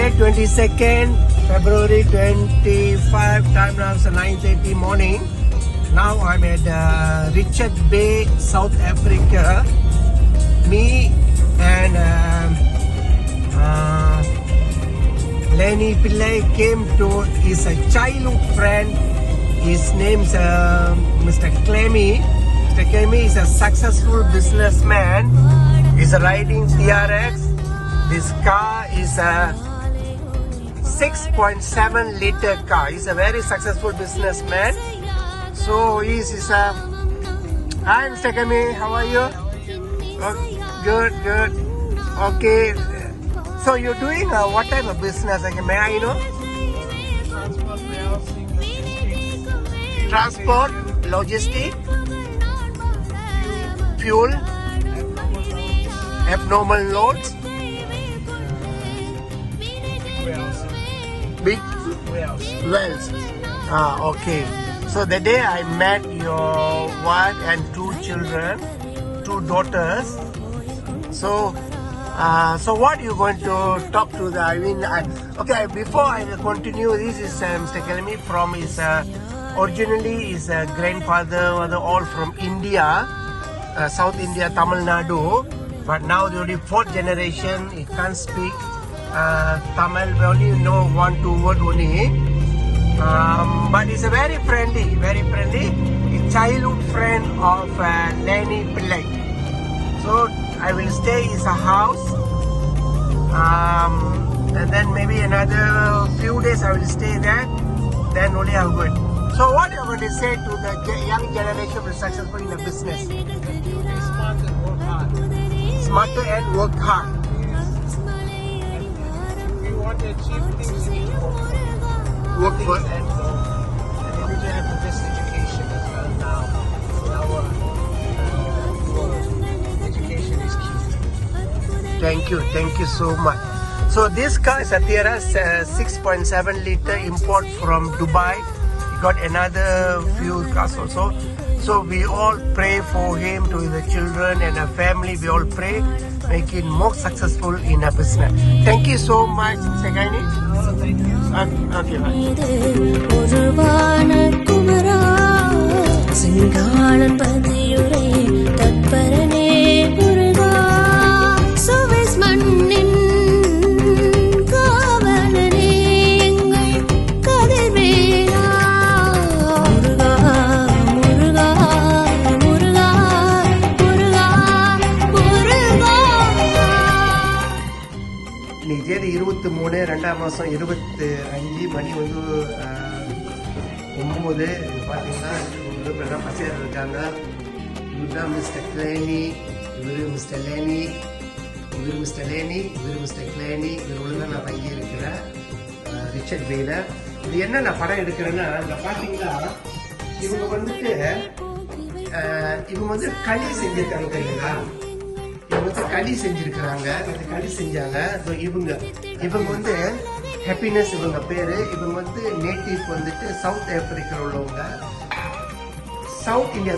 Today 22nd February 25, time now is 9:30 morning. Now I'm at Richard Bay, South Africa. Me and Lenny Pillai came to his childhood friend. His name's Mr. Clemmy. Mr. Clemmy is a successful businessman. He's riding TRX. This car is a 6.7 liter car. He's a very successful businessman. So he's a... Hi Mr. Clemmy, how are you? Oh, good. Okay. So you're doing what type of business? May I know? Transport, logistic, fuel, abnormal loads, big wells. Okay. So the day I met your wife and two children, two daughters. So what are you going to talk to the? Okay. Before I continue, this is Mr. Clemmy from his. Originally, his grandfather was all from India, South India, Tamil Nadu. But now the only fourth generation, he can't speak Tamil. We only know 1-2 words only. But he's a very friendly, a childhood friend of Lenny Pillai. So I will stay in his house, and then maybe another few days I will stay there. Then only I'm good. So what are you going to say to the young generation who is successful in the business? Be smart and work hard. Smarter and work hard. Yes. If you want to achieve things, you need to work hard. Work for And you need to have the best education as well now. In our world, education is key. Thank you so much. So this car is a TRS 6.7 liter import from Dubai. Got another few cars also. So we all pray for him, to the children and a family. We all pray, make him more successful in a business. Thank you so much, Mr. Gaini. Oh, thank you. Okay, தேதி 23 2ஆம் மாதம் 25 மணி வந்து 9. இது பார்த்தீங்கன்னா எல்லாம் பசங்க இருக்காங்க. இவர் தான் மிஸ்டர் கிளேனி, இவர் மிஸ்டர் லேனி, இவர் மிஸ்டர் லேனி, இவர் மிஸ்டர் கிளேனி. இவர் தான் நான் தங்கி இருக்கிறேன் ரிச்சர்ட் பேல. இது என்ன நான் படம் எடுக்கிறேன்னா, இங்கே பார்த்தீங்கன்னா இவங்க வந்துட்டு களி செஞ்சிருக்காங்க தெரியுங்களா? இவங்க களி செஞ்சிருக்கிறாங்க. களி செஞ்சாங்க. இவங்க வந்து ஹாப்பினஸ் இவங்க பேரு. இவங்க வந்து நேட்டிவ் வந்துட்டு சவுத் ஆப்பிரிக்கா உள்ளவங்க. சவுத் இந்தியா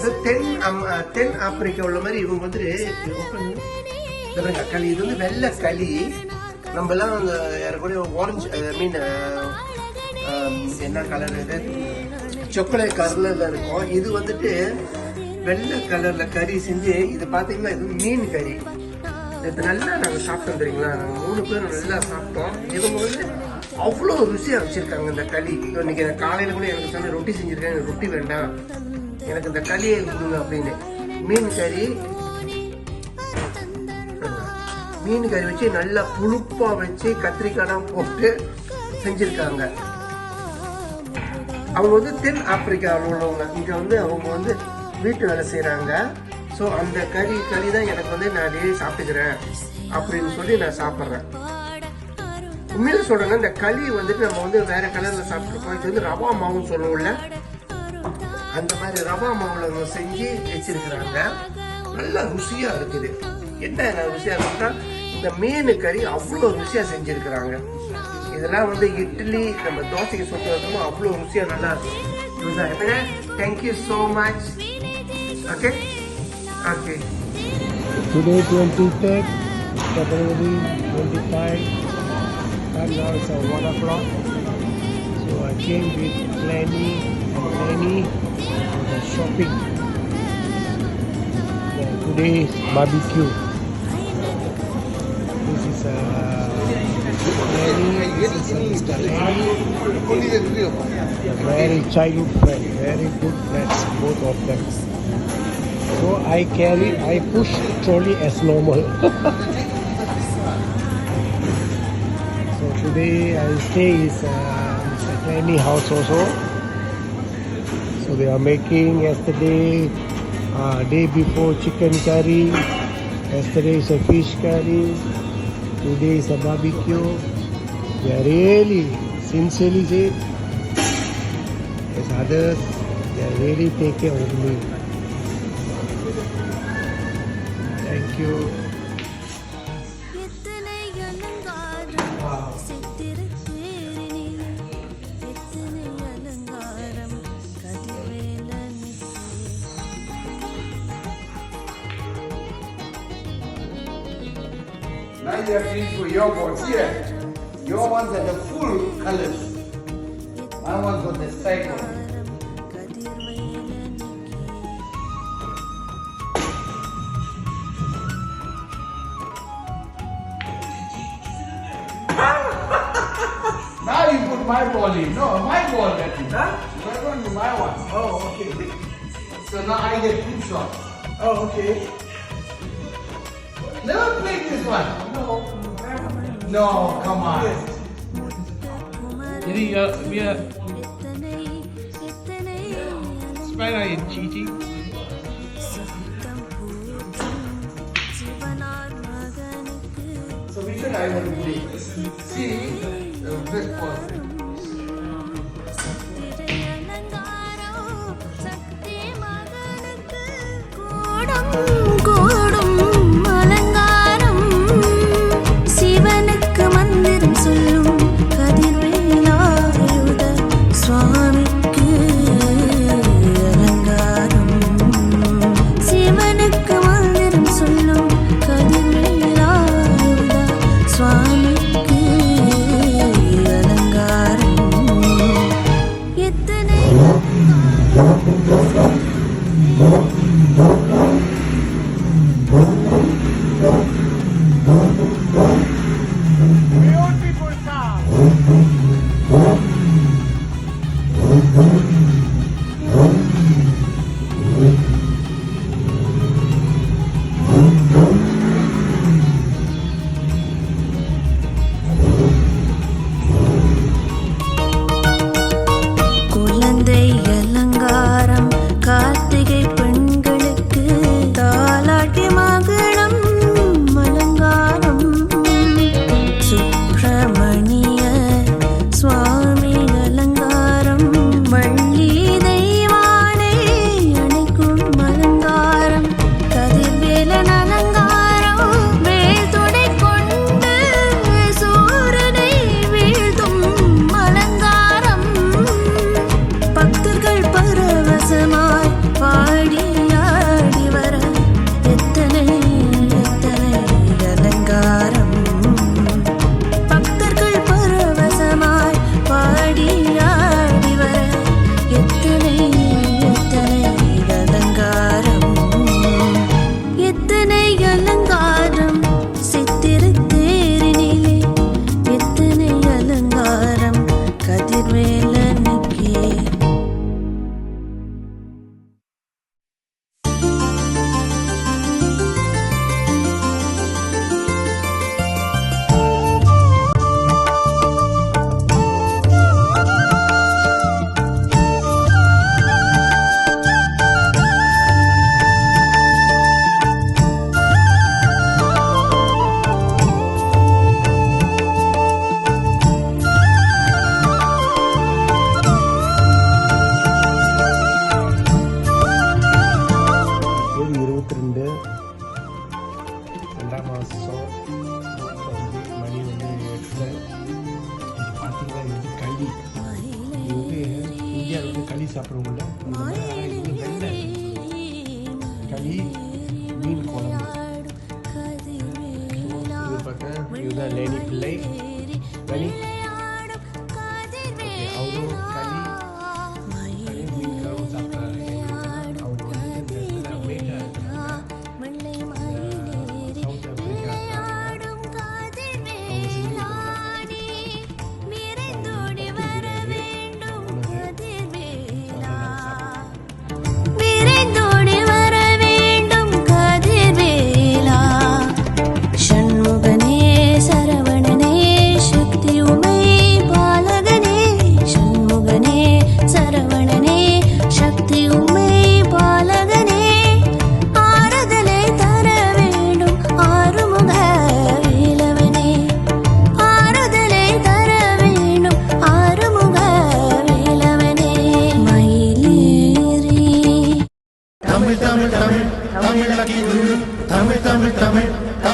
தென் ஆப்பிரிக்கா உள்ள மாதிரி இவங்க வந்துட்டு களி. இது வந்து வெள்ளை களி. நம்மலாம் யாருக்கூடிய ஆரஞ்சு என்ன கலர் இது, சாக்லேட் கலர்ல இருக்கும். இது வந்துட்டு வெள்ளை கலர்ல கறி செஞ்சு, இது பாத்தீங்கன்னா இது மீன் கறி. இது நல்லா நாங்கள் சாப்பிட்டோம் தெரியுங்களா. நாங்கள் 3 பேர் நல்லா சாப்பிட்டோம். இவங்க வந்து அவ்வளோ ருசியாக வச்சிருக்காங்க இந்த களி. இன்னைக்கு காலையில் கூட எனக்கு சொன்ன ரொட்டி செஞ்சிருக்கேன், எனக்கு ரொட்டி வேண்டாம், எனக்கு இந்த களியை கொடுங்க அப்படின்னு. மீன் கறி வச்சு நல்லா புழுப்பா வச்சு கத்திரிக்காய்லாம் போட்டு செஞ்சிருக்காங்க. அவங்க வந்து தென் ஆப்பிரிக்காவில் உள்ளவங்க. இங்க வந்து அவங்க வந்து வீட்டு வேலை செய்யறாங்க. ஸோ அந்த களி தான் எனக்கு வந்து நான் டெய்லி சாப்பிட்டுக்கிறேன் அப்படின்னு சொல்லி நான் சாப்பிட்றேன். உண்மையில சொல்றேன்னா, இந்த களி வந்துட்டு நம்ம வந்து வேற கலர்ல சாப்பிட்டுருக்கோம். இது வந்து ரவா மாவுன்னு சொல்லுவோம்ல, அந்த மாதிரி ரவா மாவுல செஞ்சு வச்சிருக்கிறாங்க. நல்லா ருசியா இருக்குது. என்ன ருசியா இருக்குன்னா, இந்த மீன் கறி அவ்வளோ ருசியா செஞ்சிருக்கிறாங்க. இதெல்லாம் வந்து இட்லி நம்ம தோசைக்கு சொல்றதும் அவ்வளோ ருசியா நல்லா இருக்கும். Thank you so much. Okay. Today 23rd February 25. And now it's 1 o'clock. So I came with Lenny and Lenny for the shopping. Today is barbecue. This is Lenny. This is Mr. Lenny. Very childhood friend, very good friends, both of them. So I push trolley as normal. So today I stay is Mr. Lenny house also. So they are making yesterday, day before chicken curry. Yesterday is a fish curry. Today is a barbecue. They are really sincerely say, as others, they are really take care of me. Thank you. Now you have been for your boards here. Your ones are the full colors. My ones are the side one. Now you put my ball in. No, my ball that is. Huh? That one is my one. Oh, okay. So now I get 2 shots. Oh, okay. Never played this one. No. No, come on. Jadi biar supaya cheating. So which one I want to play? See, the best person. சாப்பிடுவோம்ல இது வெள்ளை களி மீன் குழம்பு. இது பார்த்தா இதுதான் லேனி பிள்ளை. Ready? Okay, ಅವರು ಕಲಿ ಮೀನುಗಳು ಸಾಕ್ತಾರೆ ಅವರು ವೇಟ ಸೌತ್ ಆಫ್ರಿಕಾ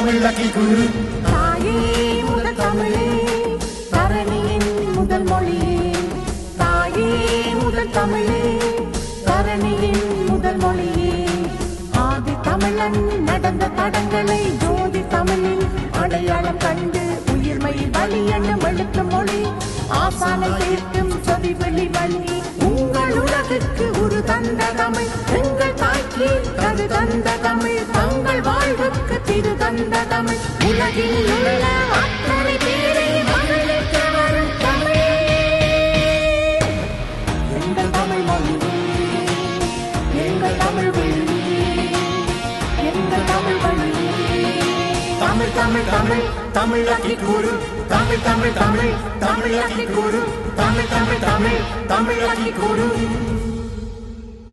தமிழ் லக்கி குரு தாயே முதல் தமிழே தரணியின் முதல் மொழியே தாயே முதல் தமிழே தரணியின் முதல் மொழியே ஆதி தமிழன் நடந்த தடங்களை ஜோதி தமிழில் அடையாளம் கண்டு உயிர்மை வழி என்னும் எழுத்து மொழி ஆசானை கேட்கும் சொதி வெளி வழி உங்கள் உலகிற்கு ஒரு தந்த தமிழ் எங்கள் தாய்க்கு கரு தந்த தமிழ் தங்கள் வாழ்வுக்கு திரு தந்த தமிழ் உலகில் உள்ள அத்தனை பேரை மகிழ்விக்க வரும் தமிழ் எங்கள் தமிழ் மொழி எங்கள் தமிழ் வழி எங்கள் தமிழ் வழி தமிழ் தமிழ் தமிழ் தமிழ் லக்கி குரு தமிழ் தமிழ் தமிழ் தமிழ் லக்கி குரு தமிழ் தமிழ் தமிழ் தமிழ் லக்கி குரு